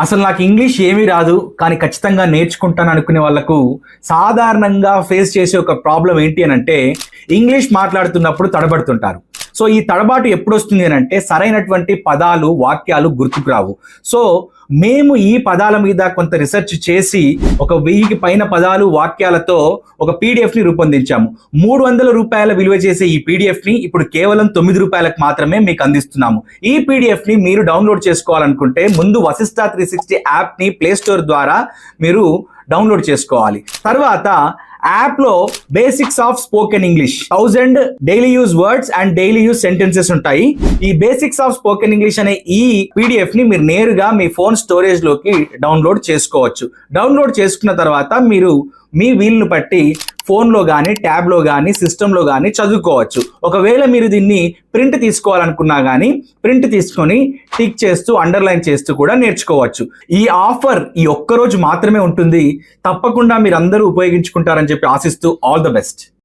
అసలు నాకు ఇంగ్లీష్ ఏమీ రాదు కానీ ఖచ్చితంగా నేర్చుకుంటాను అనుకునే వాళ్ళకు సాధారణంగా ఫేస్ చేసే ఒక ప్రాబ్లం ఏంటి అని అంటే ఇంగ్లీష్ మాట్లాడుతున్నప్పుడు తడబడుతుంటారు. సో ఈ తడబాటు ఎప్పుడు వస్తుంది అని అంటే సరైనటువంటి పదాలు వాక్యాలు గుర్తుకు రావు. సో మేము ఈ పదాల మీద కొంత రీసెర్చ్ చేసి ఒక 1000కి పైన పదాలు వాక్యాలతో ఒక పీడిఎఫ్ని రూపొందించాము. 300 రూపాయల విలువ చేసే ఈ పీడిఎఫ్ని ఇప్పుడు కేవలం 9 రూపాయలకు మాత్రమే మీకు అందిస్తున్నాము. ఈ పీడిఎఫ్ని మీరు డౌన్లోడ్ చేసుకోవాలనుకుంటే ముందు వశిష్ట 360 యాప్ని ప్లేస్టోర్ ద్వారా మీరు డౌన్లోడ్ చేసుకోవాలి. తర్వాత యాప్లో basics of spoken English 1000 daily use words and daily use sentences ఉంటాయి. ఈ బేసిక్స్ ఆఫ్ స్పోకెన్ ఇంగ్లీష్ అనే ఈ పీడిఎఫ్ ని మీరు నేరుగా మీ ఫోన్ స్టోరేజ్ లోకి డౌన్లోడ్ చేసుకోవచ్చు. డౌన్లోడ్ చేసుకున్న తర్వాత మీరు మీ వీలును బట్టి ఫోన్లో కానీ ట్యాబ్లో కానీ సిస్టంలో కానీ చదువుకోవచ్చు. ఒకవేళ మీరు దీన్ని ప్రింట్ తీసుకోవాలనుకున్నా కానీ ప్రింట్ తీసుకొని టిక్ చేస్తూ అండర్లైన్ చేస్తూ కూడా నేర్చుకోవచ్చు. ఈ ఆఫర్ ఈ ఒక్కరోజు మాత్రమే ఉంటుంది. తప్పకుండా మీరు అందరూ ఉపయోగించుకుంటారని చెప్పి ఆశిస్తూ ఆల్ ద బెస్ట్.